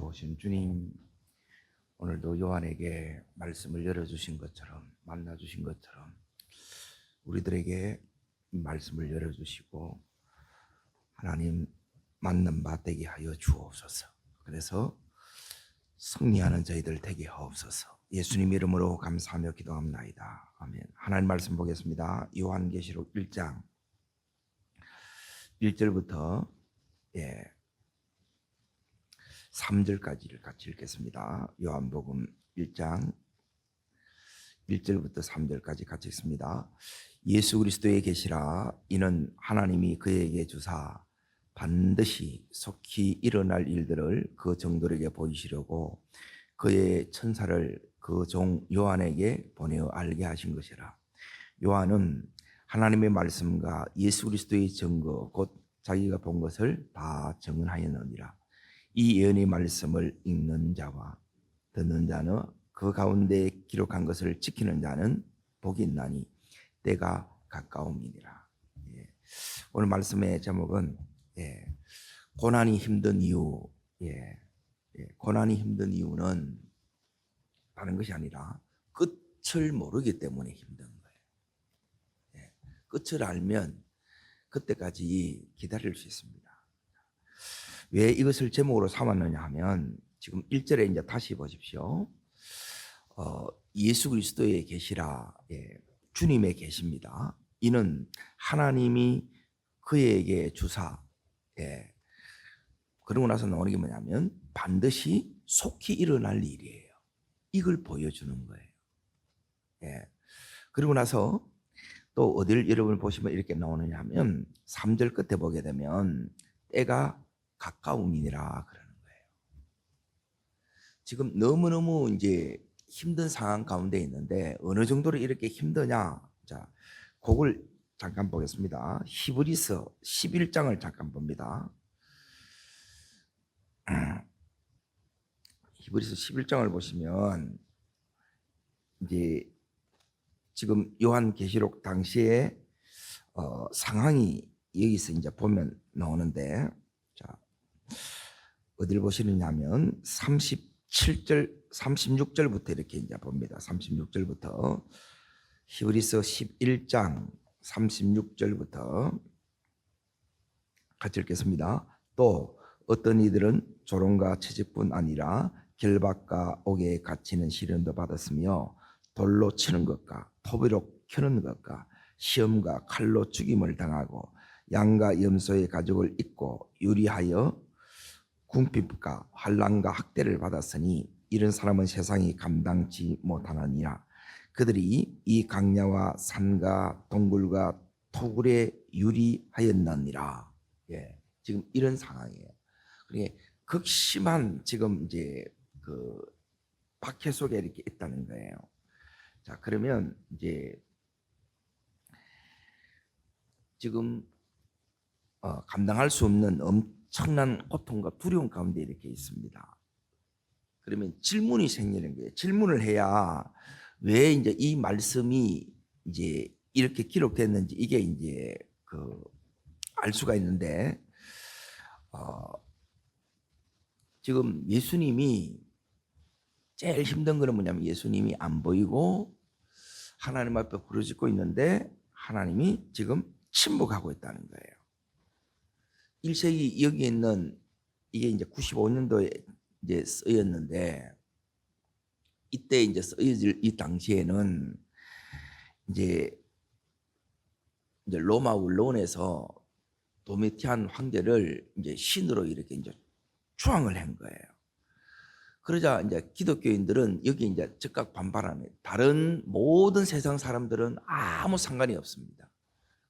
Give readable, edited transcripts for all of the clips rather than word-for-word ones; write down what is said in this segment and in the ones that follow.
좋으신 주님, 오늘도 요한에게 말씀을 열어주신 것처럼, 만나주신 것처럼 우리들에게 말씀을 열어주시고 하나님 만난 바 되게 하여 주옵소서. 그래서 승리하는 저희들 되게 하옵소서. 예수님 이름으로 감사하며 기도합나이다. 아멘. 하나님 말씀 보겠습니다. 요한계시록 1장 1절부터 3절까지를 같이 읽겠습니다. 요한복음 1장 1절부터 3절까지 같이 읽습니다. 예수 그리스도의 계시라. 이는 하나님이 그에게 주사 반드시 속히 일어날 일들을 그 정도에게 보이시려고 그의 천사를 그 종 요한에게 보내어 알게 하신 것이라. 요한은 하나님의 말씀과 예수 그리스도의 증거 곧 자기가 본 것을 다 증언하였느니라. 이 예언의 말씀을 읽는 자와 듣는 자는 그 가운데 기록한 것을 지키는 자는 복이 있나니 때가 가까움이니라. 오늘 말씀의 제목은 고난이 힘든 이유. 고난이 힘든 이유는 다른 것이 아니라 끝을 모르기 때문에 힘든 거예요. 끝을 알면 그때까지 기다릴 수 있습니다. 왜 이것을 제목으로 삼았느냐 하면 지금 1절에 이제 다시 보십시오. 예수 그리스도의 계시라. 주님의 계시입니다. 이는 하나님이 그에게 주사. 그러고 나서 나오는 게 뭐냐면 반드시 속히 일어날 일이에요. 이걸 보여주는 거예요. 그리고 나서 또 어디를 여러분 보시면 이렇게 나오느냐 하면 3절 끝에 보게 되면 때가 가까움이니라 그러는 거예요. 지금 너무너무 이제 힘든 상황 가운데 있는데 어느 정도로 이렇게 힘드냐? 자, 그걸 잠깐 보겠습니다. 히브리서 11장을 잠깐 봅니다. 히브리서 11장을 보시면 이제 지금 요한계시록 당시에 상황이 여기서 이제 보면 나오는데, 자, 어디를 보시느냐면 37절, 36절부터 이렇게 이제 봅니다. 36절부터 히브리서 11장 36절부터 같이 읽겠습니다. 또 어떤 이들은 조롱과 채찍뿐 아니라 결박과 옥에 갇히는 시련도 받았으며 돌로 치는 것과 토비로 켜는 것과 시험과 칼로 죽임을 당하고 양과 염소의 가죽을 입고 유리하여 궁핍과 환난과 학대를 받았으니 이런 사람은 세상이 감당치 못하느니라. 그들이 이 강야와 산과 동굴과 토굴에 유리하였느니라. 지금 이런 상황이에요. 그러니까 극심한 지금 이제 그 박해 속에 이렇게 있다는 거예요. 자, 그러면 이제 지금 감당할 수 없는 엄청난 고통과 두려움 가운데 이렇게 있습니다. 그러면 질문이 생기는 거예요. 질문을 해야 왜 이제 이 말씀이 이제 이렇게 기록됐는지 이게 이제 알 수가 있는데, 지금 예수님이 제일 힘든 거는 뭐냐면 예수님이 안 보이고 하나님 앞에 부르짖고 있는데 하나님이 지금 침묵하고 있다는 거예요. 1세기 여기 있는 이게 이제 95년도에 이제 쓰였는데, 이때 이제 쓰여질 이 당시에는 이제 로마 원론에서 도미티안 황제를 이제 신으로 이렇게 이제 추앙을 한 거예요. 그러자 이제 기독교인들은 여기 이제 즉각 반발하는, 다른 모든 세상 사람들은 아무 상관이 없습니다.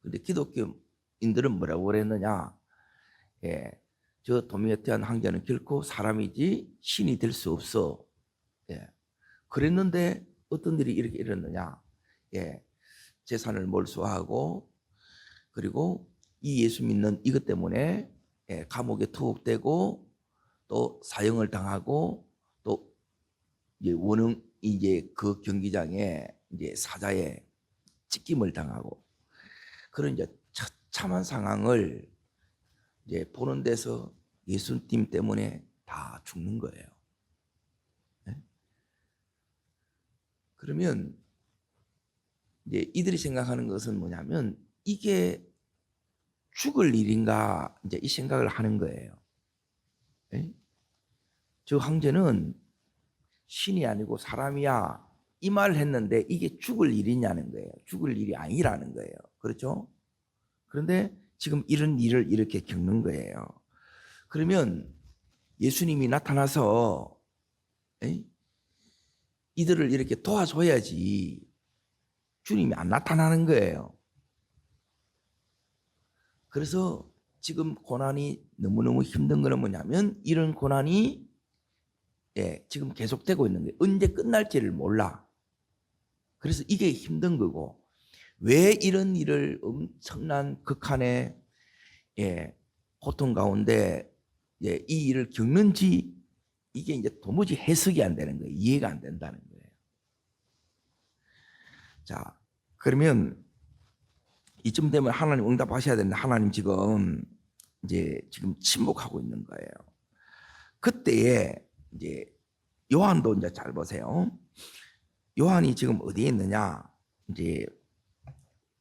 근데 기독교인들은 뭐라고 그랬느냐? 저 도미티안 황제는 결코 사람이지 신이 될 수 없어. 그랬는데 어떤 일이 이렇게 일어났느냐? 재산을 몰수하고 그리고 이 예수 믿는 이것 때문에 감옥에 투옥되고 또 사형을 당하고 또 이제 원흥 이제 그 경기장에 이제 사자에 찢김을 당하고 그런 이제 처참한 상황을 이제 보는 데서 예수님 때문에 다 죽는 거예요. 네? 그러면 이제 이들이 생각하는 것은 뭐냐면 이게 죽을 일인가 이제 이 생각을 하는 거예요. 네? 저 황제는 신이 아니고 사람이야 이 말을 했는데 이게 죽을 일이냐는 거예요. 죽을 일이 아니라는 거예요. 그렇죠? 그런데 지금 이런 일을 이렇게 겪는 거예요. 그러면 예수님이 나타나서 이들을 이렇게 도와줘야지 주님이 안 나타나는 거예요. 그래서 지금 고난이 너무너무 힘든 거는 뭐냐면 이런 고난이 지금 계속되고 있는 거예요. 언제 끝날지를 몰라. 그래서 이게 힘든 거고 왜 이런 일을 엄청난 극한의 고통 가운데 이 일을 겪는지 이게 이제 도무지 해석이 안 되는 거예요. 이해가 안 된다는 거예요. 자, 그러면 이쯤 되면 하나님 응답하셔야 되는데 하나님 지금 침묵하고 있는 거예요. 그때에 이제 요한도 이제 잘 보세요. 요한이 지금 어디에 있느냐? 이제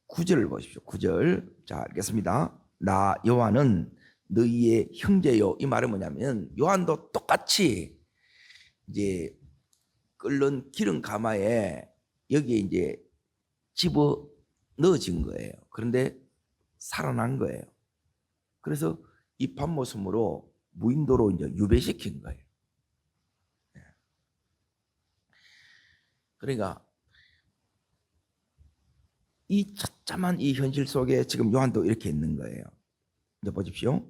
9절을 보십시오. 9절. 자, 읽겠습니다. 나 요한은 너희의 형제요. 이 말은 뭐냐면 요한도 똑같이 이제 끓는 기름 가마에 여기에 이제 집어 넣어진 거예요. 그런데 살아난 거예요. 그래서 이 밤모섬으로 무인도로 이제 유배시킨 거예요. 그러니까 이 처참한 이 현실 속에 지금 요한도 이렇게 있는 거예요. 이제 보십시오.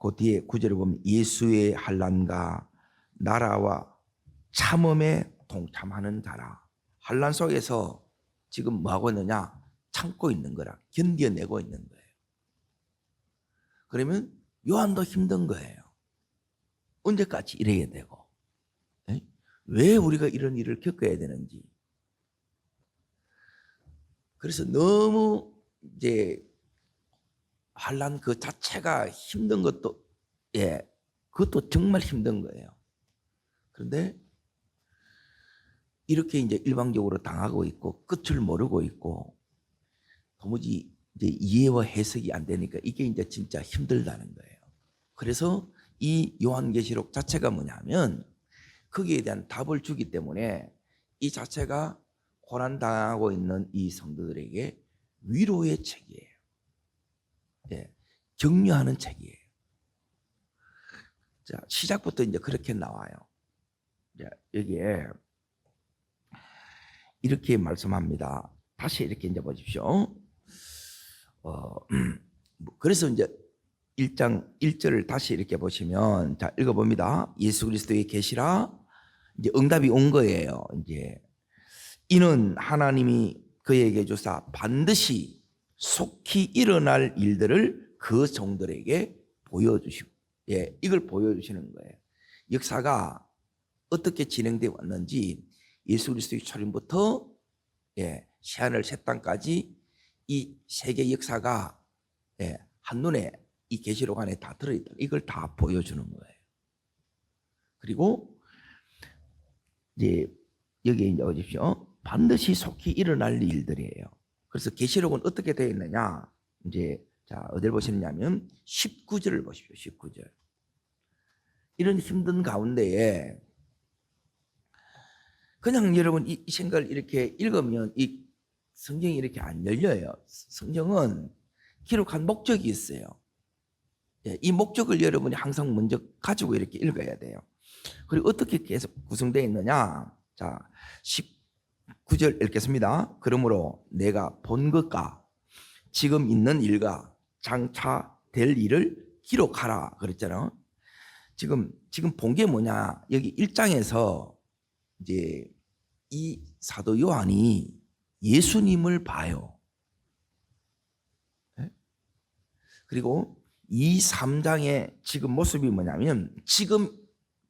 그 뒤에 구절을 보면 예수의 환난과 나라와 참음에 동참하는 자라. 환난 속에서 지금 뭐 하고 있느냐? 참고 있는 거라. 견뎌내고 있는 거예요. 그러면 요한도 힘든 거예요. 언제까지 이래야 되고 왜 우리가 이런 일을 겪어야 되는지. 그래서 너무 이제 환난 그 자체가 힘든 것도 그것도 정말 힘든 거예요. 그런데 이렇게 이제 일방적으로 당하고 있고 끝을 모르고 있고 도무지 이제 이해와 해석이 안 되니까 이게 이제 진짜 힘들다는 거예요. 그래서 이 요한계시록 자체가 뭐냐면 거기에 대한 답을 주기 때문에 이 자체가 고난 당하고 있는 이 성도들에게 위로의 책이에요. 격려하는 책이에요. 자, 시작부터 이제 그렇게 나와요. 자, 여기에 이렇게 말씀합니다. 다시 이렇게 이제 보십시오. 그래서 이제 1장 1절을 다시 이렇게 보시면 자, 읽어봅니다. 예수 그리스도의 계시라 이제 응답이 온 거예요. 이제 이는 하나님이 그에게 주사 반드시 속히 일어날 일들을 그 종들에게 보여주시고 이걸 보여주시는 거예요. 역사가 어떻게 진행되어 왔는지 예수 그리스도의 초림부터 새하늘 새 땅까지 이 세계 역사가 한눈에 이 계시록 안에 다 들어있다. 이걸 다 보여주는 거예요. 그리고 이제 여기 이제 보십시오. 반드시 속히 일어날 일들이에요. 그래서 계시록은 어떻게 되어 있느냐? 이제 자, 어디를 보시느냐면 19절을 보십시오. 19절. 이런 힘든 가운데에 그냥 여러분 이 생각을 이렇게 읽으면 이 성경이 이렇게 안 열려요. 성경은 기록한 목적이 있어요. 이 목적을 여러분이 항상 먼저 가지고 이렇게 읽어야 돼요. 그리고 어떻게 계속 구성되어 있느냐? 자, 19절 읽겠습니다. 그러므로 내가 본 것과 지금 있는 일과 장차 될 일을 기록하라 그랬잖아요. 지금 본 게 뭐냐? 여기 1장에서 이제 이 사도 요한이 예수님을 봐요. 그리고 이 3장의 지금 모습이 뭐냐면 지금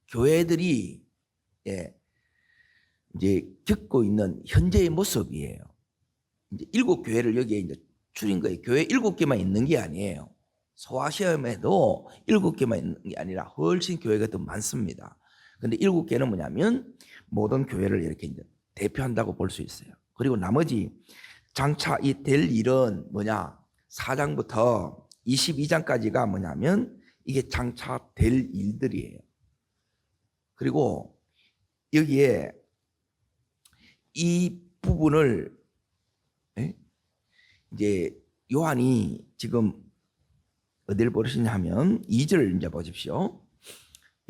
교회들이 이제 겪고 있는 현재의 모습이에요. 이제 7 교회를 여기에 이제 줄인 거예요. 교회 7개만 있는 게 아니에요. 소아시아에도 7개만 있는 게 아니라 훨씬 교회가 더 많습니다. 근데 7개는 뭐냐면 모든 교회를 이렇게 이제 대표한다고 볼 수 있어요. 그리고 나머지 장차 이 될 일은 뭐냐? 4장부터 22장까지가 뭐냐면 이게 장차 될 일들이에요. 그리고 여기에 이 부분을 이제 요한이 지금 어디를 보시냐 하면 2절 이제 보십시오.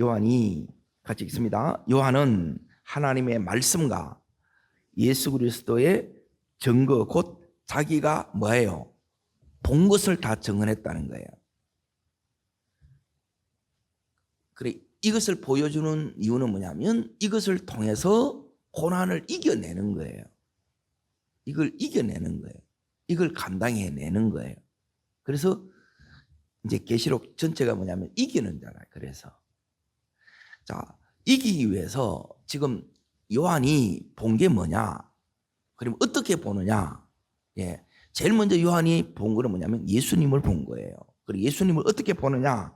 요한이 같이 읽습니다. 요한은 하나님의 말씀과 예수 그리스도의 증거 곧 자기가 뭐예요? 본 것을 다 증언했다는 거예요. 그래 이것을 보여주는 이유는 뭐냐면 이것을 통해서 고난을 이겨내는 거예요. 이걸 이겨내는 거예요. 이걸 감당해내는 거예요. 그래서 이제 계시록 전체가 뭐냐면 이기는 자라. 그래서 자 이기기 위해서 지금 요한이 본 게 뭐냐? 그럼 어떻게 보느냐? 예, 제일 먼저 요한이 본 거는 뭐냐면 예수님을 본 거예요. 그리고 예수님을 어떻게 보느냐?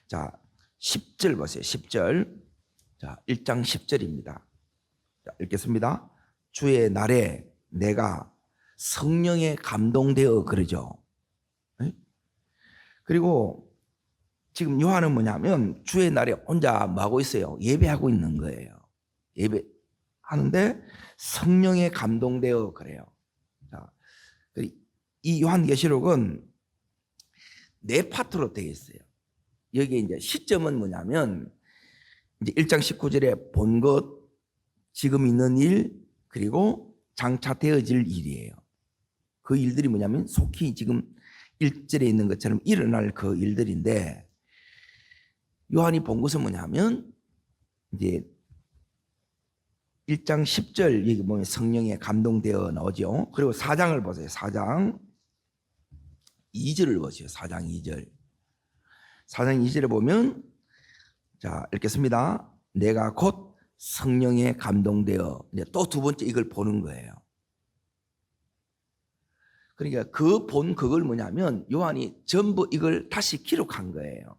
자 10절 보세요. 10절. 자 1장 10절입니다. 자, 읽겠습니다. 주의 날에 내가 성령에 감동되어 그러죠. 네? 그리고 지금 요한은 뭐냐면 주의 날에 혼자 뭐 하고 있어요? 예배하고 있는 거예요. 예배하는데 성령에 감동되어 그래요. 자, 이 요한계시록은 네 파트로 되어 있어요. 여기 이제 시점은 뭐냐면 이제 1장 19절에 본 것, 지금 있는 일, 그리고 장차 되어질 일이에요. 그 일들이 뭐냐면 속히 지금 1절에 있는 것처럼 일어날 그 일들인데 요한이 본 것은 뭐냐면 이제 1장 10절 여기 보면 성령에 감동되어 나오죠. 그리고 4장을 보세요. 4장 2절을 보세요. 4장 2절. 4장 2절에 보면 자 읽겠습니다. 내가 곧 성령에 감동되어 또 두 번째 이걸 보는 거예요. 그러니까 그 본 그걸 뭐냐면 요한이 전부 이걸 다시 기록한 거예요.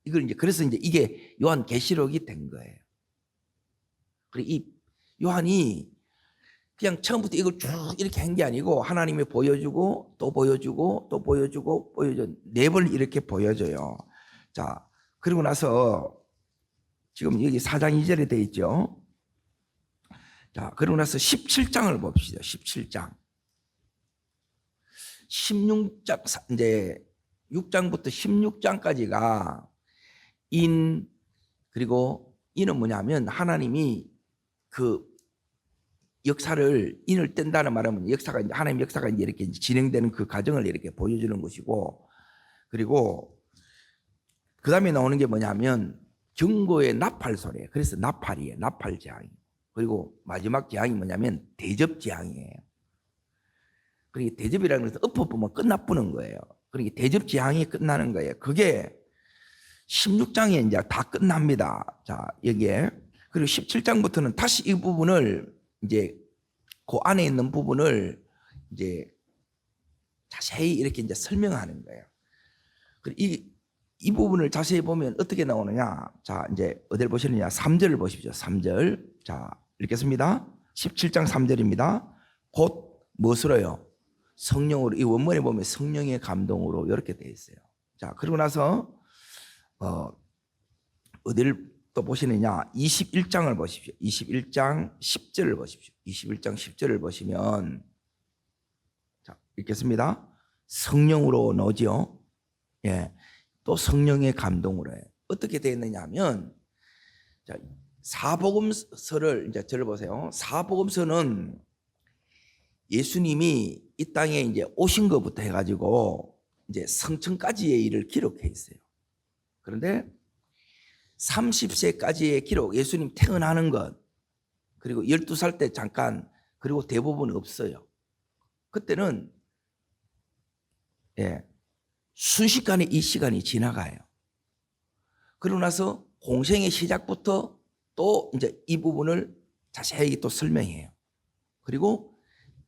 이걸 이제 그래서 이제 이게 요한 계시록이 된 거예요. 그리고 이 요한이 그냥 처음부터 이걸 쭉 이렇게 한 게 아니고 하나님이 보여주고 또 보여주고 또 보여주고 네 번 이렇게 보여줘요. 자 그리고 나서 지금 여기 4장 2절에 돼 있죠. 자 그리고 나서 17장을 봅시다. 17장 16장 이제 6장부터 16장까지가 인 그리고 인은 뭐냐면 하나님이 그 역사를 인을 뗀다는 말은 역사가 이제 하나님 역사가 이제 이렇게 진행되는 그 과정을 이렇게 보여주는 것이고 그리고 그 다음에 나오는 게 뭐냐면 경고의 나팔 소리예요. 그래서 나팔이에요. 나팔 재앙이. 그리고 마지막 재앙이 뭐냐면 대접 재앙이에요. 그러니까 대접이라는 것은 엎어보면 끝나쁘는 거예요. 그러니까 대접 재앙이 끝나는 거예요. 그게 16장에 이제 다 끝납니다. 자, 여기에. 그리고 17장부터는 다시 이 부분을 이제 그 안에 있는 부분을 이제 자세히 이렇게 이제 설명하는 거예요. 그리고 이 부분을 자세히 보면 어떻게 나오느냐. 자, 이제 어디를 보시느냐. 3절을 보십시오. 3절. 자, 읽겠습니다. 17장 3절입니다. 곧 무엇으로요? 성령으로. 이 원문에 보면 성령의 감동으로 이렇게 되어 있어요. 자, 그리고 나서 어디를 또 보시느냐. 21장을 보십시오. 21장 10절을 보십시오. 21장 10절을 보시면 자, 읽겠습니다. 성령으로 넣지요. 예. 또 성령의 감동으로 해요. 어떻게 되어 있느냐 하면 자, 사복음서를 이제 들어보세요. 사복음서는 예수님이 이 땅에 이제 오신 것부터 해가지고 이제 성천까지의 일을 기록해 있어요. 그런데 30세까지의 기록, 예수님 태어나는 것, 그리고 12살 때 잠깐, 그리고 대부분 없어요. 그때는 예, 순식간에 이 시간이 지나가요. 그러고 나서 공생의 시작부터 또 이제 이 부분을 자세히 또 설명해요. 그리고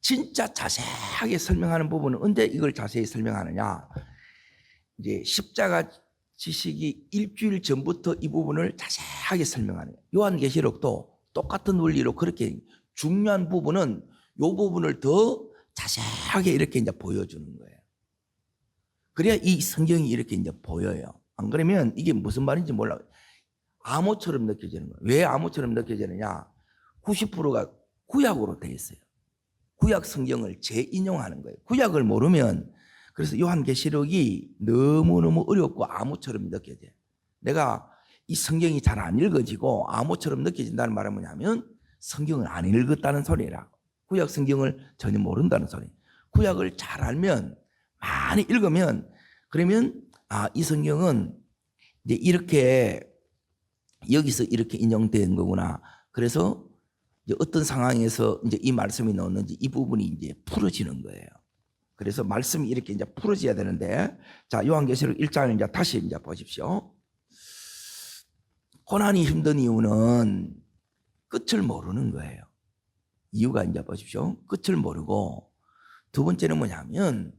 진짜 자세하게 설명하는 부분은 언제 이걸 자세히 설명하느냐? 이제 십자가 지식이 일주일 전부터 이 부분을 자세하게 설명하는 거예요. 요한계시록도 똑같은 원리로 그렇게 중요한 부분은 이 부분을 더 자세하게 이렇게 이제 보여주는 거예요. 그래야 이 성경이 이렇게 이제 보여요. 안 그러면 이게 무슨 말인지 몰라. 암호처럼 느껴지는 거예요. 왜 암호처럼 느껴지느냐? 90%가 구약으로 되어 있어요. 구약 성경을 재인용하는 거예요. 구약을 모르면 그래서 요한계시록이 너무너무 어렵고 암호처럼 느껴져요. 내가 이 성경이 잘 안 읽어지고 암호처럼 느껴진다는 말은 뭐냐면 성경을 안 읽었다는 소리라. 구약 성경을 전혀 모른다는 소리. 구약을 잘 알면 많이 읽으면 그러면 이 성경은 이제 이렇게 여기서 이렇게 인용된 거구나. 그래서 이제 어떤 상황에서 이제 이 말씀이 나오는지 이 부분이 이제 풀어지는 거예요. 그래서 말씀이 이렇게 이제 풀어져야 되는데, 자, 요한계시록 1장을 이제 다시 이제 보십시오. 고난이 힘든 이유는 끝을 모르는 거예요. 이유가 이제 보십시오. 끝을 모르고, 두 번째는 뭐냐면,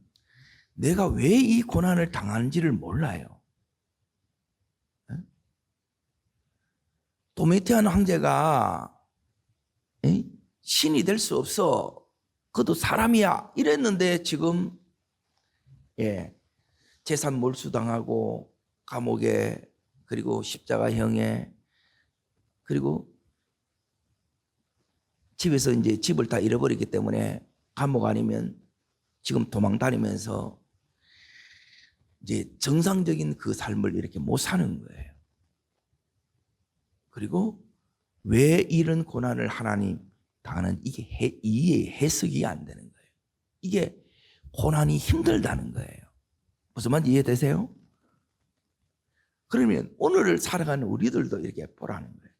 내가 왜 이 고난을 당하는지를 몰라요. 도미티안 황제가 신이 될 수 없어. 그도 사람이야. 이랬는데 지금 재산 몰수당하고 감옥에 그리고 십자가형에 그리고 집에서 이제 집을 다 잃어버리기 때문에 감옥 아니면 지금 도망 다니면서 이제 정상적인 그 삶을 이렇게 못 사는 거예요. 그리고 왜 이런 고난을 하나님 당하는 이게 이해 해석이 안 되는 거예요. 이게 고난이 힘들다는 거예요. 무슨 말인지 이해되세요? 그러면 오늘을 살아가는 우리들도 이렇게 보라는 거예요.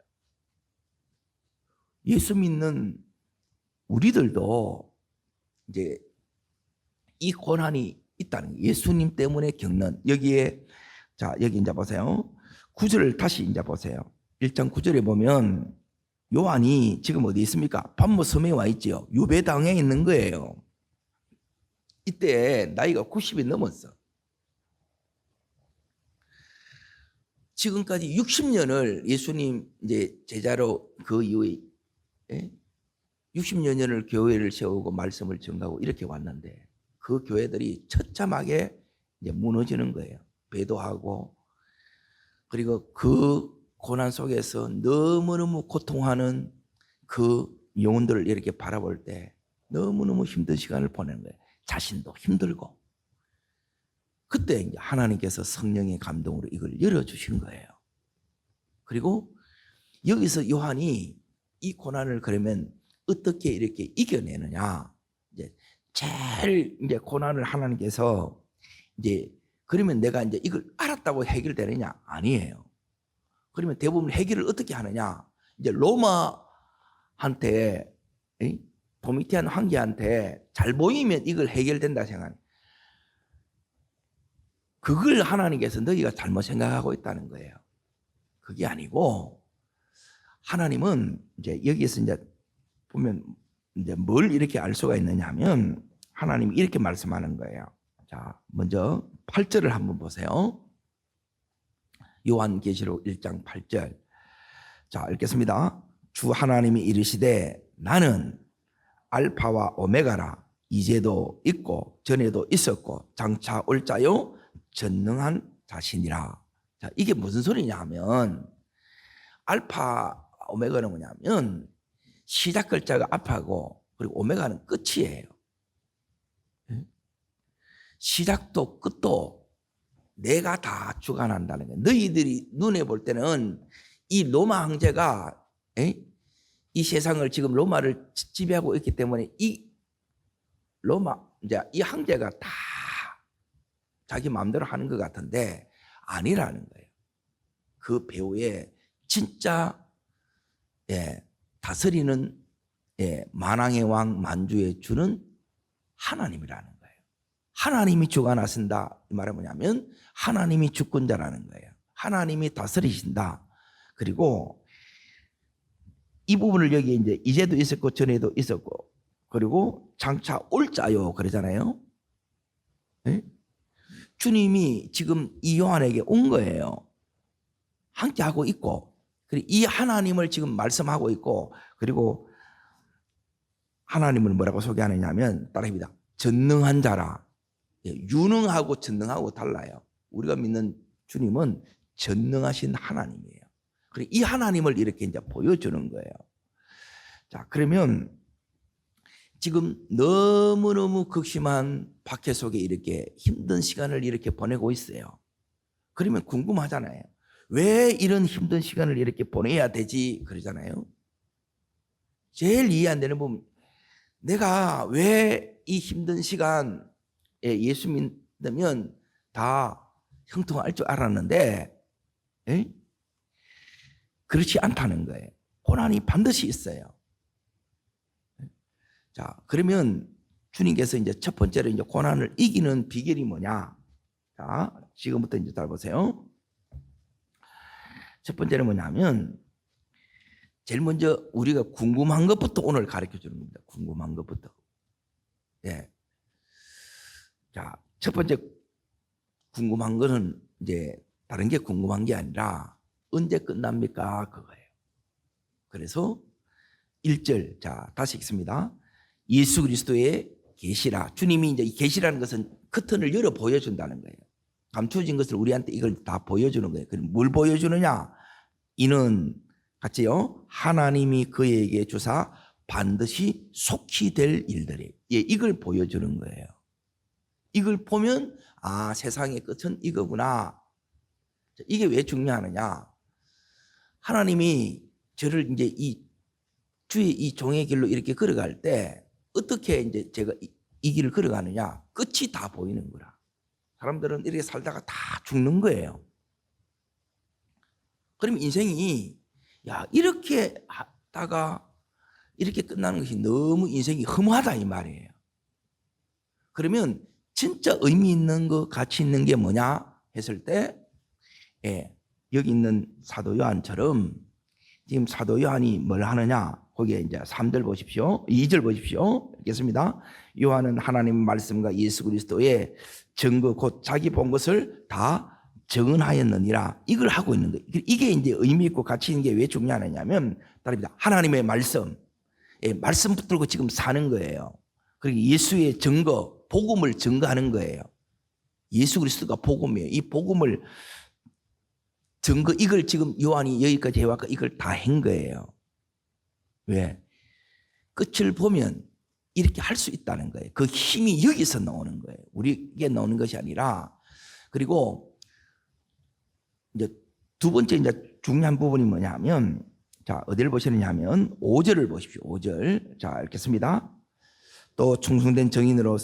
예수 믿는 우리들도 이제 이 고난이 있다는 거예요. 예수님 때문에 겪는 여기에 자 여기 이제 보세요. 9절을 다시 이제 보세요. 1장 9절에 보면 요한이 지금 어디 있습니까? pat모 섬에 와 있지요. 유배당에 있는 거예요. 이때 나이가 90이 넘었어. 지금까지 60년을 예수님 이제 제자로 그 이후에 60년을 교회를 세우고 말씀을 전가하고 이렇게 왔는데 그 교회들이 처참하게 이제 무너지는 거예요. 배도하고 그리고 그 고난 속에서 너무너무 고통하는 그 영혼들을 이렇게 바라볼 때 너무너무 힘든 시간을 보내는 거예요. 자신도 힘들고. 그때 이제 하나님께서 성령의 감동으로 이걸 열어주신 거예요. 그리고 여기서 요한이 이 고난을 그러면 어떻게 이렇게 이겨내느냐. 이제 제일 이제 고난을 하나님께서 이제 그러면 내가 이제 이걸 알았다고 해결되느냐? 아니에요. 그러면 대부분 해결을 어떻게 하느냐? 이제 로마한테 도미티안 황제한테 잘 보이면 이걸 해결된다 생각해. 그걸 하나님께서 너희가 잘못 생각하고 있다는 거예요. 그게 아니고 하나님은 이제 여기에서 이제 보면 이제 뭘 이렇게 알 수가 있느냐면 하나님이 이렇게 말씀하는 거예요. 자, 먼저 8절을 한번 보세요. 요한계시록 1장 8절. 자, 읽겠습니다. 주 하나님이 이르시되 나는 알파와 오메가라. 이제도 있고 전에도 있었고 장차 올 자요 전능한 자신이라. 자, 이게 무슨 소리냐 하면 알파 오메가는 뭐냐면 시작 글자가 알파고 그리고 오메가는 끝이에요. 시작도 끝도 내가 다 주관한다는 거예요. 너희들이 눈에 볼 때는 이 로마 황제가 이 세상을 지금 로마를 지배하고 있기 때문에 이 로마 이제 이 황제가 다 자기 마음대로 하는 것 같은데 아니라는 거예요. 그 배후에 진짜 다스리는 만왕의 왕 만주의 주는 하나님이라는 거예요. 하나님이 주관하신다 이 말은 뭐냐면 하나님이 주권자라는 거예요. 하나님이 다스리신다. 그리고 이 부분을 여기 이제 이제도 있었고 전에도 있었고 그리고 장차 올 자요 그러잖아요. 주님이 지금 이 요한에게 온 거예요. 함께하고 있고, 그리고 이 하나님을 지금 말씀하고 있고, 그리고 하나님을 뭐라고 소개하느냐면 따라합니다. 전능한 자라. 유능하고 전능하고 달라요. 우리가 믿는 주님은 전능하신 하나님이에요. 그리고 이 하나님을 이렇게 이제 보여주는 거예요. 자, 그러면 지금 너무너무 극심한 박해 속에 이렇게 힘든 시간을 이렇게 보내고 있어요. 그러면 궁금하잖아요. 왜 이런 힘든 시간을 이렇게 보내야 되지? 그러잖아요. 제일 이해 안 되는 부분, 내가 왜 이 힘든 시간에 예수 믿으면 다 형통할 줄 알았는데, 에? 그렇지 않다는 거예요. 고난이 반드시 있어요. 자, 그러면 주님께서 이제 첫 번째로 이제 고난을 이기는 비결이 뭐냐? 자, 지금부터 이제 잘 보세요. 첫 번째는 뭐냐면, 제일 먼저 우리가 궁금한 것부터 오늘 가르쳐 주는 겁니다. 궁금한 것부터. 예. 자, 첫 번째 궁금한 거는 이제 다른 게 궁금한 게 아니라 언제 끝납니까? 그거예요. 그래서 1절, 자, 다시 읽습니다. 예수 그리스도의 계시라. 주님이 이제 이 계시라는 것은 커튼을 열어 보여준다는 거예요. 감춰진 것을 우리한테 이걸 다 보여주는 거예요. 그럼 뭘 보여주느냐? 이는 같이요. 하나님이 그에게 주사 반드시 속히 될 일들이. 예, 이걸 보여주는 거예요. 이걸 보면 아, 세상의 끝은 이거구나. 이게 왜 중요하느냐? 하나님이 저를 이제 이 주의 이 종의 길로 이렇게 걸어갈 때 어떻게 이제 제가 이 길을 걸어가느냐? 끝이 다 보이는 거라. 사람들은 이렇게 살다가 다 죽는 거예요. 그럼 인생이 야, 이렇게 하다가 이렇게 끝나는 것이 너무 인생이 허무하다 이 말이에요. 그러면 진짜 의미 있는 거, 가치 있는 게 뭐냐 했을 때, 예, 여기 있는 사도 요한처럼 지금 사도 요한이 뭘 하느냐? 거기에 이제 3절 보십시오. 2절 보십시오. 읽겠습니다. 요한은 하나님 말씀과 예수 그리스도의 증거 곧 자기 본 것을 다 증언하였느니라. 이걸 하고 있는 거예요. 이게 이제 의미 있고 가치 있는 게 왜 중요하냐면 따릅니다. 하나님의 말씀, 예, 말씀 붙들고 지금 사는 거예요. 그리고 예수의 증거, 복음을 증거하는 거예요. 예수 그리스도가 복음이에요. 이 복음을 증거, 이걸 지금 요한이 여기까지 해왔고 이걸 다 한 거예요. 왜? 끝을 보면 이렇게 할 수 있다는 거예요. 그 힘이 여기서 나오는 거예요. 우리에게 나오는 것이 아니라. 그리고 이제 두 번째 이제 중요한 부분이 뭐냐면, 자, 어디를 보시느냐면 5절을 보십시오. 5절. 자, 읽겠습니다. 또 충성된 정인으로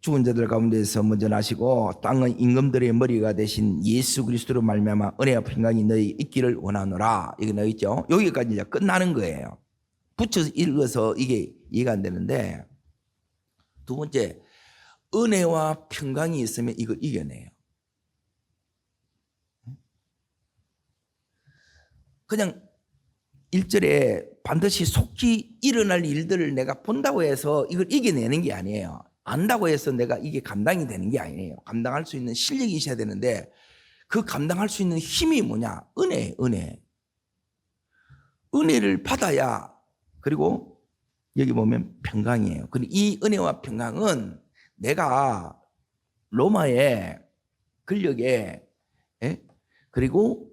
죽은 자들 가운데서 먼저 나시고 땅의 임금들의 머리가 되신 예수 그리스도로 말미암아 은혜와 평강이 너희 있기를 원하노라. 이게 나와 있죠. 여기까지 이제 끝나는 거예요. 붙여서 읽어서 이게 이해가 안 되는데, 두 번째, 은혜와 평강이 있으면 이걸 이겨내요. 그냥 1절에 반드시 속히 일어날 일들을 내가 본다고 해서 이걸 이겨내는 게 아니에요. 안다고 해서 내가 이게 감당이 되는 게 아니에요. 감당할 수 있는 실력이 있어야 되는데, 그 감당할 수 있는 힘이 뭐냐? 은혜. 은혜를 받아야, 그리고 여기 보면 평강이에요. 그리고 이 은혜와 평강은 내가 로마의 권력에, 그리고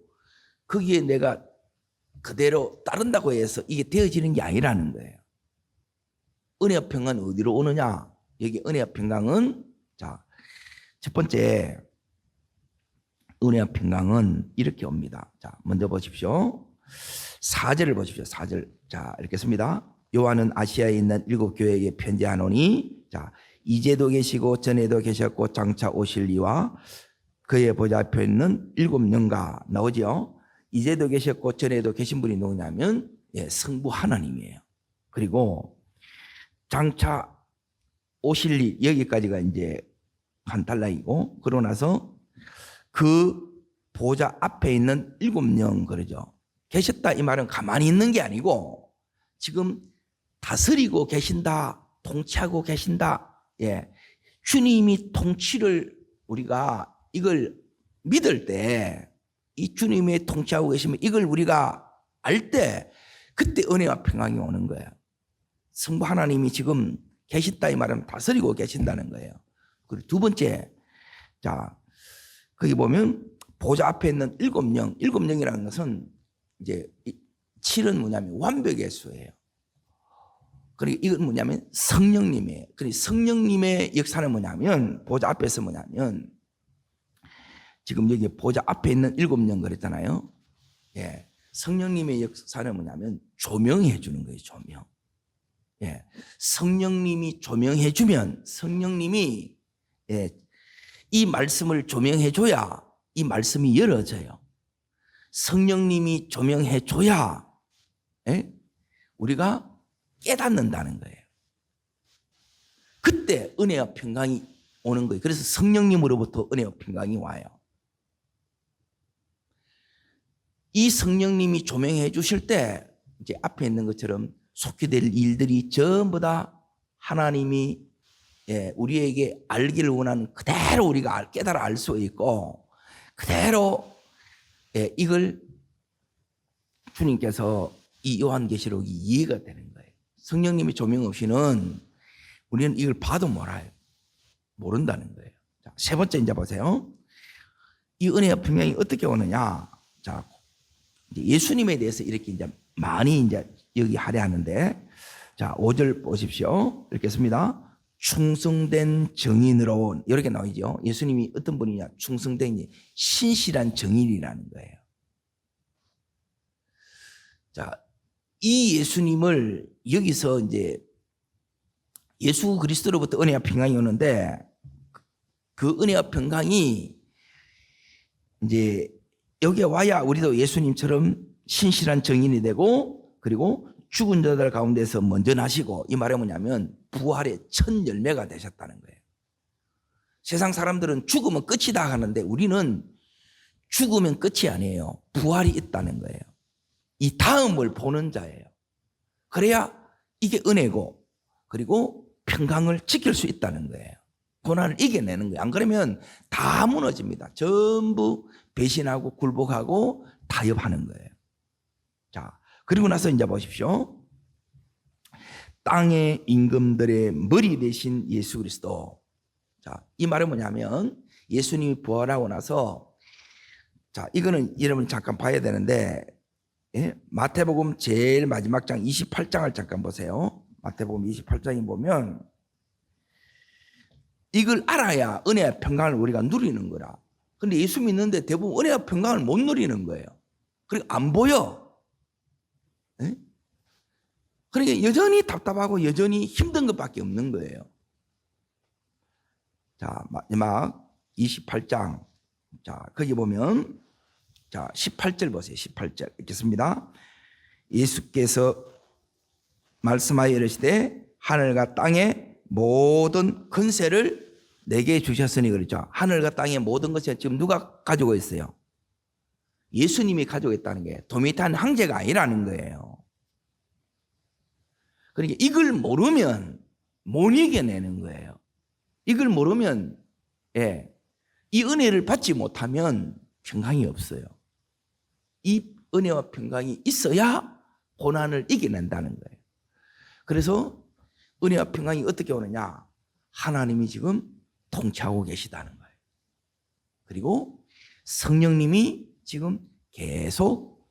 거기에 내가 그대로 따른다고 해서 이게 되어지는 게 아니라는 거예요. 은혜와 평강은 어디로 오느냐? 여기 은혜와 평강은, 자, 첫 번째, 은혜와 평강은 이렇게 옵니다. 자, 먼저 보십시오. 4절을 보십시오. 4절. 자, 읽겠습니다. 요한은 아시아에 있는 7 교회에게 편지하노니, 자, 이제도 계시고 전에도 계셨고 장차 오실 이와 그의 보좌 앞에 있는 7 영가 나오죠. 이제도 계셨고 전에도 계신 분이 누구냐면, 예, 성부 하나님이에요. 그리고 장차 오실 이, 여기까지가 이제 한 달락이고, 그러고 나서 그 보좌 앞에 있는 7 영, 그러죠. 계셨다 이 말은 가만히 있는 게 아니고 지금 다스리고 계신다, 통치하고 계신다. 예, 주님이 통치를 우리가 이걸 믿을 때, 이 주님의 통치하고 계시면 이걸 우리가 알 때, 그때 은혜와 평강이 오는 거예요. 성부 하나님이 지금 계신다 이 말은 다스리고 계신다는 거예요. 그리고 두 번째, 자, 거기 보면 보좌 앞에 있는 일곱 영이라는 것은 이제 7은 뭐냐면 완벽의 수예요. 그리고 이건 뭐냐면 성령님이에요. 그리고 성령님의 역사는 뭐냐면 보좌 앞에서 뭐냐면 지금 여기 보좌 앞에 있는 7영 그랬잖아요. 예. 성령님의 역사는 뭐냐면 조명해 주는 거예요. 조명. 예. 성령님이 조명해 주면 성령님이 이 말씀을 조명해 줘야 이 말씀이 열어져요. 성령님이 조명해 줘야 우리가 깨닫는다는 거예요. 그때 은혜와 평강이 오는 거예요. 그래서 성령님으로부터 은혜와 평강이 와요. 이 성령님이 조명해 주실 때 이제 앞에 있는 것처럼 속히 될 일들이 전부 다 하나님이 우리에게 알기를 원하는 그대로 우리가 깨달아 알 수 있고 그대로 이걸 주님께서 이 요한계시록이 이해가 되는 거예요. 성령님이 조명 없이는 우리는 이걸 봐도 몰라요. 모른다는 거예요. 자, 세 번째 이제 보세요. 이 은혜와 평강이 어떻게 오느냐? 자, 이제 예수님에 대해서 이렇게 이제 많이 이제 여기 할애하는데, 자, 5절 보십시오. 읽겠습니다. 충성된 정인으로 이렇게 나오죠. 예수님이 어떤 분이냐? 충성된 신실한 정인이라는 거예요. 자, 이 예수님을 여기서 이제 예수 그리스도로부터 은혜와 평강이 오는데 그 은혜와 평강이 이제 여기에 와야 우리도 예수님처럼 신실한 정인이 되고 그리고 죽은 자들 가운데서 먼저 나시고, 이 말은 뭐냐면 부활의 첫 열매가 되셨다는 거예요. 세상 사람들은 죽으면 끝이다 하는데 우리는 죽으면 끝이 아니에요. 부활이 있다는 거예요. 이 다음을 보는 자예요. 그래야 이게 은혜고 그리고 평강을 지킬 수 있다는 거예요. 고난을 이겨내는 거예요. 안 그러면 다 무너집니다. 전부 배신하고 굴복하고 타협하는 거예요. 자, 그리고 나서 이제 보십시오. 땅의 임금들의 머리 대신 예수 그리스도. 자, 이 말은 뭐냐면 예수님이 부활하고 나서, 자, 이거는 여러분 잠깐 봐야 되는데, 마태복음 제일 마지막 장 28장을 잠깐 보세요. 마태복음 28장에 보면 이걸 알아야 은혜와 평강을 우리가 누리는 거라. 근데 예수 믿는데 대부분 은혜와 평강을 못 누리는 거예요. 그리고 안 보여. 그러니까 여전히 답답하고 여전히 힘든 것밖에 없는 거예요. 자, 마지막 28장. 자, 거기 보면, 자, 18절 보세요. 18절 읽겠습니다. 예수께서 말씀하여 이르시되 하늘과 땅의 모든 권세를 내게 주셨으니, 그렇죠. 하늘과 땅의 모든 것을 지금 누가 가지고 있어요? 예수님이 가지고 있다는 게 도미탄 황제가 아니라는 거예요. 그러니까 이걸 모르면 못 이겨내는 거예요. 이걸 모르면, 이 은혜를 받지 못하면 평강이 없어요. 이 은혜와 평강이 있어야 고난을 이겨낸다는 거예요. 그래서 은혜와 평강이 어떻게 오느냐? 하나님이 지금 통치하고 계시다는 거예요. 그리고 성령님이 지금 계속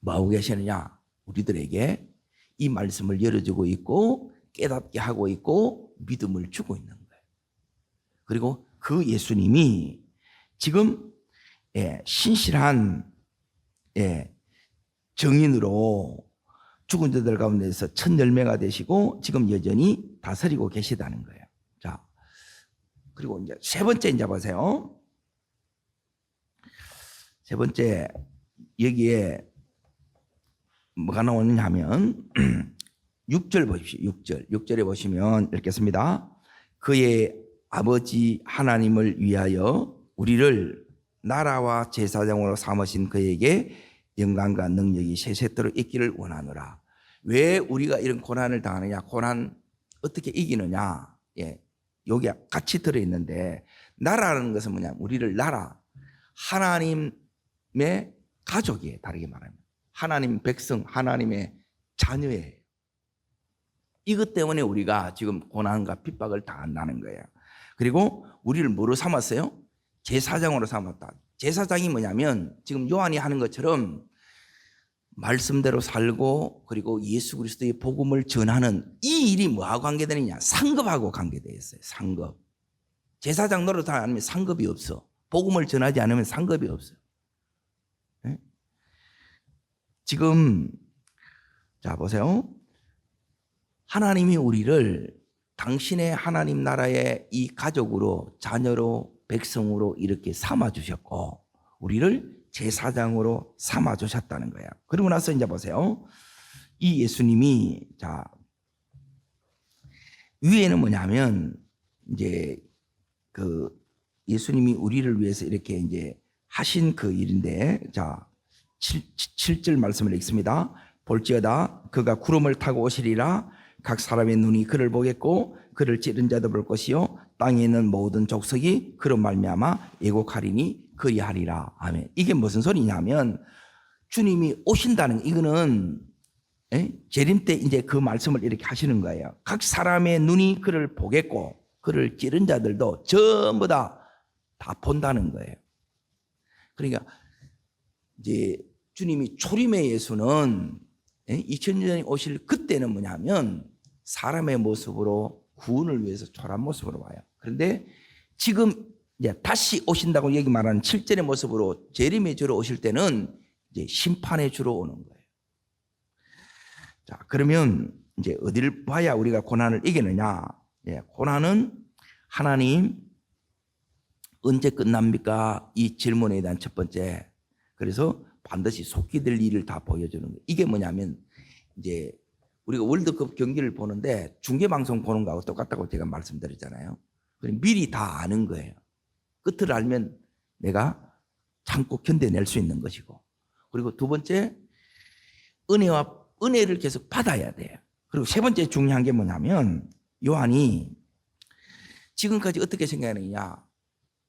뭐하고 계시느냐? 우리들에게 이 말씀을 열어주고 있고 깨닫게 하고 있고 믿음을 주고 있는 거예요. 그리고 그 예수님이 지금 신실한 정인으로 죽은 자들 가운데서 첫 열매가 되시고 지금 여전히 다스리고 계시다는 거예요. 자, 그리고 이제 세 번째 이제 보세요. 세 번째 여기에 뭐가 나오느냐 하면 6절 보십시오. 6절에 보시면 읽겠습니다. 그의 아버지 하나님을 위하여 우리를 나라와 제사장으로 삼으신 그에게 영광과 능력이 세세토록 있기를 원하노라. 왜 우리가 이런 고난을 당하느냐? 고난 어떻게 이기느냐? 여기 같이 들어있는데 나라라는 것은 뭐냐? 우리를 나라, 하나님의 가족이에요. 다르게 말하면 하나님 백성, 하나님의 자녀예요. 이것 때문에 우리가 지금 고난과 핍박을 당한다는 거예요. 그리고 우리를 뭐로 삼았어요? 제사장으로 삼았다. 제사장이 뭐냐면 지금 요한이 하는 것처럼 말씀대로 살고 그리고 예수 그리스도의 복음을 전하는 이 일이 뭐하고 관계되느냐? 상급하고 관계되어 있어요. 상급. 제사장 노릇 안 하면 상급이 없어. 복음을 전하지 않으면 상급이 없어요. 네? 지금 자 보세요. 하나님이 우리를 당신의 하나님 나라의 이 가족으로, 자녀로, 백성으로 이렇게 삼아주셨고 우리를 제사장으로 삼아주셨다는 거예요. 그리고 나서 이제 보세요. 이 예수님이 자 위에는 뭐냐면 이제 그 예수님이 우리를 위해서 이렇게 이제 하신 그 일인데 자 7절 말씀을 읽습니다. 볼지어다 그가 구름을 타고 오시리라. 각 사람의 눈이 그를 보겠고 그를 찌른 자도 볼 것이요 땅에 있는 모든 족속이 그로 말미암아 애곡하리니 그리하리라. 아멘. 이게 무슨 소리냐면 주님이 오신다는 이거는 재림 때 이제 그 말씀을 이렇게 하시는 거예요. 각 사람의 눈이 그를 보겠고 그를 찌른 자들도 전부 다 본다는 거예요. 그러니까 이제 주님이 초림의 예수는 2000년 전에 오실 그때는 뭐냐면 사람의 모습으로 구원을 위해서 초라한 모습으로 와요. 그런데 지금 이제 다시 오신다고 여기 말하는 7절의 모습으로 재림의 주로 오실 때는 이제 심판의 주로 오는 거예요. 자, 그러면 이제 어디를 봐야 우리가 고난을 이기느냐? 고난은 하나님 언제 끝납니까? 이 질문에 대한 첫 번째. 그래서 반드시 속히 될 일을 다 보여주는 거예요. 이게 뭐냐면 이제 우리가 월드컵 경기를 보는데 중계방송 보는 거하고 똑같다고 제가 말씀드렸잖아요. 미리 다 아는 거예요. 끝을 알면 내가 참고 견뎌낼 수 있는 것이고 그리고 두 번째 은혜를 계속 받아야 돼요. 그리고 세 번째 중요한 게 뭐냐면 요한이 지금까지 어떻게 생각하느냐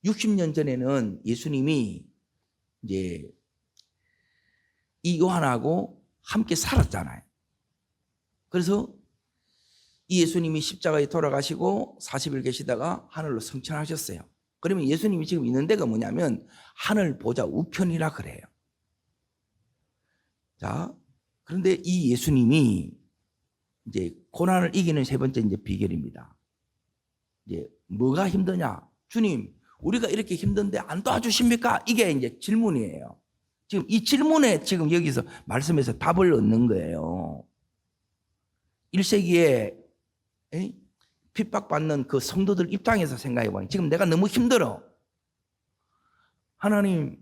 60년 전에는 예수님이 이제 이 요한하고 함께 살았잖아요. 그래서 이 예수님이 십자가에 돌아가시고 40일 계시다가 하늘로 승천하셨어요. 그러면 예수님이 지금 있는 데가 뭐냐면 하늘 보좌 우편이라 그래요. 자, 그런데 이 예수님이 이제 고난을 이기는 세 번째 이제 비결입니다. 이제 뭐가 힘드냐? 주님, 우리가 이렇게 힘든데 안 도와주십니까? 이게 이제 질문이에요. 지금 이 질문에 지금 여기서 말씀에서 답을 얻는 거예요. 1세기에 핍박받는 그 성도들 입장에서 생각해 보니 지금 내가 너무 힘들어. 하나님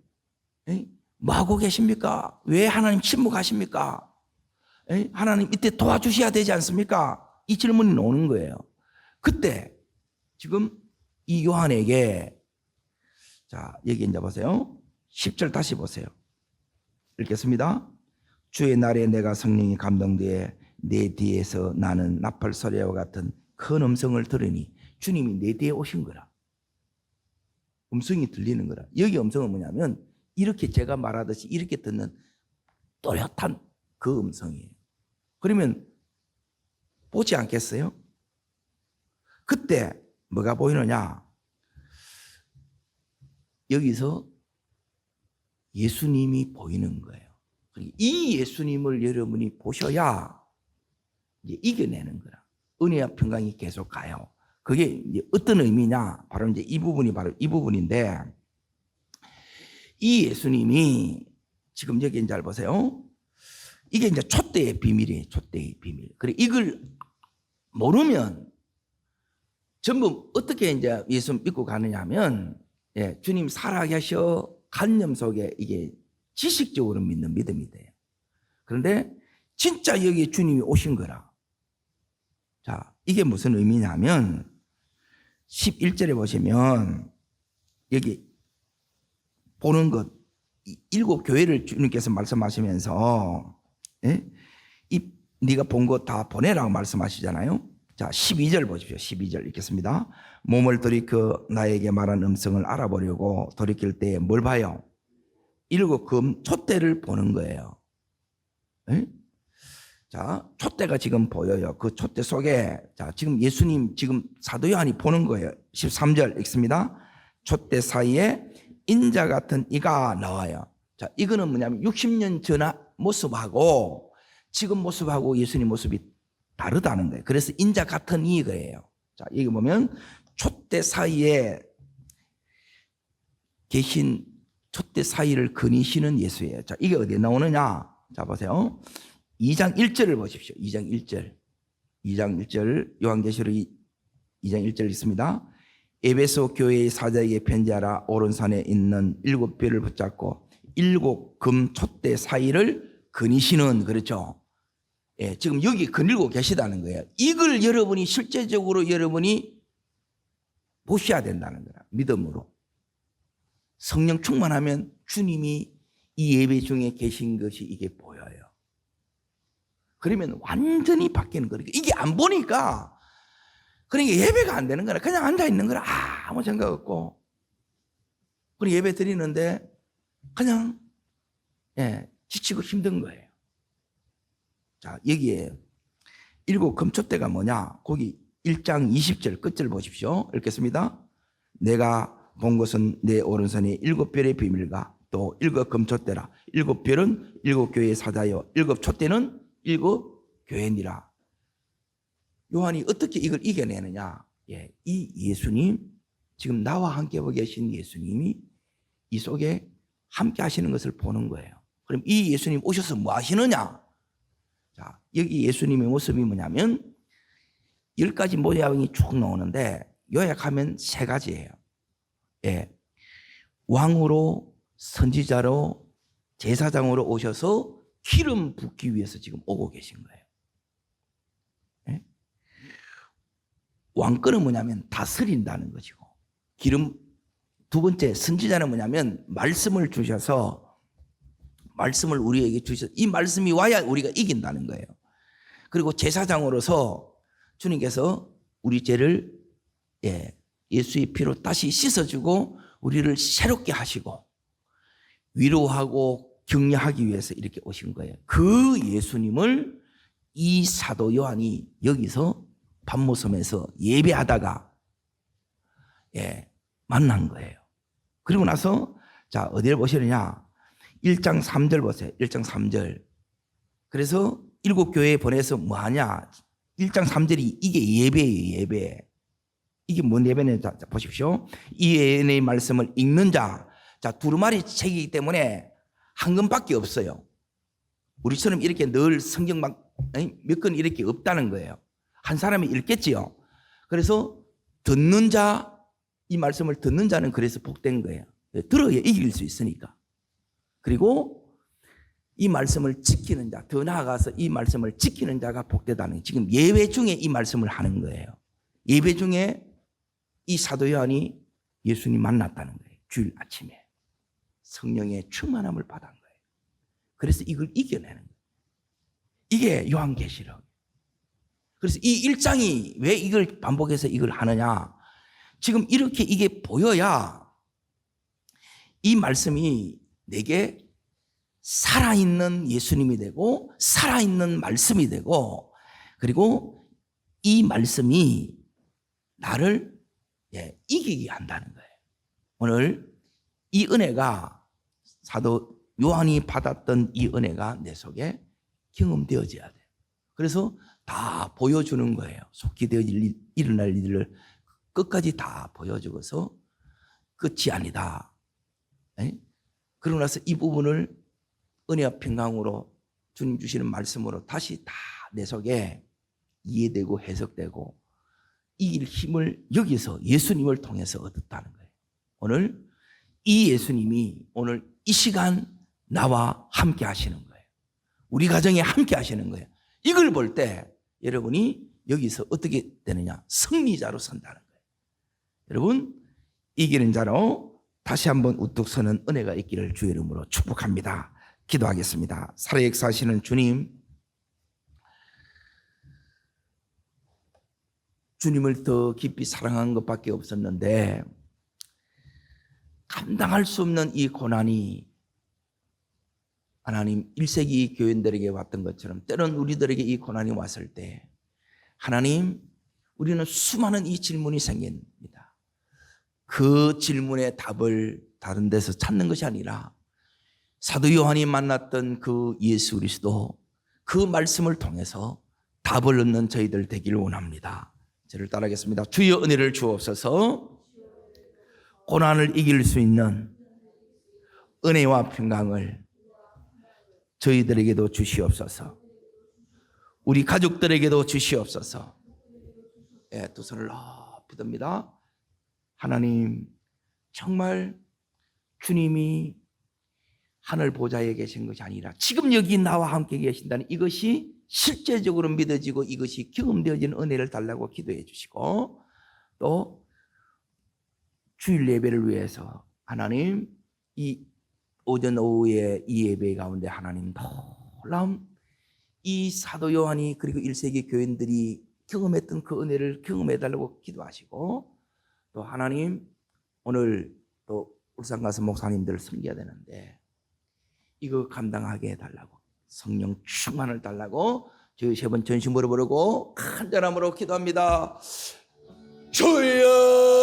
뭐 하고 계십니까? 왜 하나님 침묵하십니까? 하나님 이때 도와주셔야 되지 않습니까? 이 질문이 오는 거예요. 그때 지금 이 요한에게 자 여기 이제 보세요. 10절 다시 보세요. 읽겠습니다. 주의 날에 내가 성령이 감동되어 내 뒤에서 나는 나팔 소리와 같은 큰 음성을 들으니 주님이 내 뒤에 오신 거라. 음성이 들리는 거라. 여기 음성은 뭐냐면 이렇게 제가 말하듯이 이렇게 듣는 또렷한 그 음성이에요. 그러면 보지 않겠어요? 그때 뭐가 보이느냐? 여기서 예수님이 보이는 거예요. 이 예수님을 여러분이 보셔야 이제 이겨내는 거라. 은혜와 평강이 계속 가요. 그게 이제 어떤 의미냐? 바로 이제 이 부분이 바로 이 부분인데, 이 예수님이 지금 여기 잘 보세요. 이게 이제 촛대의 비밀이에요. 촛대의 비밀. 그래 이걸 모르면 전부 어떻게 이제 예수 믿고 가느냐면, 주님 살아계셔 관념 속에 이게 지식적으로 믿는 믿음이 돼요. 그런데 진짜 여기 주님이 오신 거라. 자, 이게 무슨 의미냐면 11절에 보시면 여기 보는 것 7 교회를 주님께서 말씀하시면서 네가 본 거 다 보내라고 말씀하시잖아요. 자, 12절 보십시오. 12절 읽겠습니다. 몸을 돌이켜 나에게 말한 음성을 알아보려고 돌이킬 때 뭘 봐요? 7금 촛대를 보는 거예요. 에? 자, 촛대가 지금 보여요. 그 촛대 속에 자, 지금 예수님 지금 사도 요한이 보는 거예요. 13절 읽습니다. 촛대 사이에 인자 같은 이가 나와요. 자, 이거는 뭐냐면 60년 전 모습하고 지금 모습하고 예수님 모습이 다르다는 거예요. 그래서 인자 같은 이거예요. 자, 여기 보면 촛대 사이에 계신 촛대 사이를 거니시는 예수예요. 자, 이게 어디에 나오느냐? 자, 보세요. 2장 1절을 보십시오. 2장 1절. 2장 1절 요한계시록 2장 1절 있습니다. 에베소 교회의 사자에게 편지하라. 오른산에 있는 7별을 붙잡고 7금 촛대 사이를 거니시는, 그렇죠? 예, 지금 여기 거닐고 계시다는 거예요. 이걸 여러분이 실제적으로 여러분이 보셔야 된다는 거야. 믿음으로. 성령 충만하면 주님이 이 예배 중에 계신 것이 이게 보여요. 그러면 완전히 바뀌는 거니까. 이게 안 보니까 그러니까 예배가 안 되는 거라. 그냥 앉아 있는 거라 아무 생각 없고, 그리고 예배 드리는데 그냥 지치고 힘든 거예요. 자, 여기에 7금 촛대가 뭐냐? 거기 1장 20절 끝을 보십시오. 읽겠습니다. 내가 본 것은 내 오른손에 7별의 비밀과 또 7금 촛대라. 7별은 7교회의 사자요 7촛대는 7교회니라. 요한이 어떻게 이걸 이겨내느냐? 이 예수님, 지금 나와 함께 계신 예수님이 이 속에 함께 하시는 것을 보는 거예요. 그럼 이 예수님 오셔서 뭐 하시느냐? 자, 여기 예수님의 모습이 뭐냐면 10가지 모양이 쭉 나오는데 요약하면 3가지예요. 왕으로, 선지자로, 제사장으로 오셔서 기름 붓기 위해서 지금 오고 계신 거예요. 왕권은 뭐냐면 다스린다는 것이고, 기름, 두 번째 선지자는 뭐냐면 말씀을 주셔서, 말씀을 우리에게 주셔서 이 말씀이 와야 우리가 이긴다는 거예요. 그리고 제사장으로서 주님께서 우리 죄를 예수의 피로 다시 씻어주고 우리를 새롭게 하시고 위로하고 격려하기 위해서 이렇게 오신 거예요. 그 예수님을 이 사도 요한이 여기서 반모섬에서 예배하다가 만난 거예요. 그리고 나서 자, 어디를 보시느냐? 1장 3절 보세요. 1장 3절. 그래서 7교회에 보내서 뭐 하냐? 1장 3절이 이게 예배예요. 예배. 이게 뭔 예배냐? 자, 보십시오. 이 예언의 말씀을 읽는 자. 자, 두루마리 책이기 때문에 한 권밖에 없어요. 우리처럼 이렇게 늘 성경 몇 권 이렇게 없다는 거예요. 한 사람이 읽겠지요. 그래서 듣는 자, 이 말씀을 듣는 자는 그래서 복된 거예요. 들어야 이길 수 있으니까. 그리고 이 말씀을 지키는 자, 더 나아가서 이 말씀을 지키는 자가 복되다는 거예요. 지금 예배 중에 이 말씀을 하는 거예요. 예배 중에 이 사도 요한이 예수님 만났다는 거예요. 주일 아침에 성령의 충만함을 받은 거예요. 그래서 이걸 이겨내는 거예요. 이게 요한계시록. 그래서 이 1장이 왜 이걸 반복해서 이걸 하느냐? 지금 이렇게 이게 보여야 이 말씀이 내게 살아있는 예수님이 되고 살아있는 말씀이 되고, 그리고 이 말씀이 나를 이기게 한다는 거예요. 오늘 이 은혜가, 사도 요한이 받았던 이 은혜가 내 속에 경험되어져야 돼요. 그래서 다 보여주는 거예요. 속히 되어질 일어날 일을 끝까지 다 보여주고서 끝이 아니다. 그러고 나서 이 부분을 은혜와 평강으로 주님 주시는 말씀으로 다시 다 내 속에 이해되고 해석되고 이길 힘을 여기서 예수님을 통해서 얻었다는 거예요. 오늘 이 예수님이 오늘 이 시간 나와 함께 하시는 거예요. 우리 가정에 함께 하시는 거예요. 이걸 볼 때 여러분이 여기서 어떻게 되느냐? 승리자로 선다는 거예요. 여러분, 이기는 자로 다시 한번 우뚝 서는 은혜가 있기를 주의 이름으로 축복합니다. 기도하겠습니다. 살아 역사하시는 주님, 주님을 더 깊이 사랑한 것밖에 없었는데 감당할 수 없는 이 고난이 하나님 1세기 교인들에게 왔던 것처럼 때론 우리들에게 이 고난이 왔을 때 하나님 우리는 수많은 이 질문이 생깁니다. 그 질문의 답을 다른 데서 찾는 것이 아니라 사도 요한이 만났던 그 예수 그리스도 그 말씀을 통해서 답을 얻는 저희들 되기를 원합니다. 저를 따라하겠습니다. 주여 은혜를 주옵소서. 고난을 이길 수 있는 은혜와 평강을 저희들에게도 주시옵소서. 우리 가족들에게도 주시옵소서. 두 손을 높이 듭니다. 하나님 정말 주님이 하늘 보좌에 계신 것이 아니라 지금 여기 나와 함께 계신다는 이것이 실제적으로 믿어지고 이것이 경험되어지는 은혜를 달라고 기도해 주시고 또 주일 예배를 위해서 하나님 이 오전 오후에 이 예배 가운데 하나님 놀라운 이 사도 요한이 그리고 1세기 교인들이 경험했던 그 은혜를 경험해 달라고 기도하시고 또 하나님 오늘 또 울산가서 목사님들 섬겨야 되는데 이거 감당하게 해달라고 성령 충만을 달라고 저희 세 번 전심으로 부르고 간절함으로 기도합니다. 주여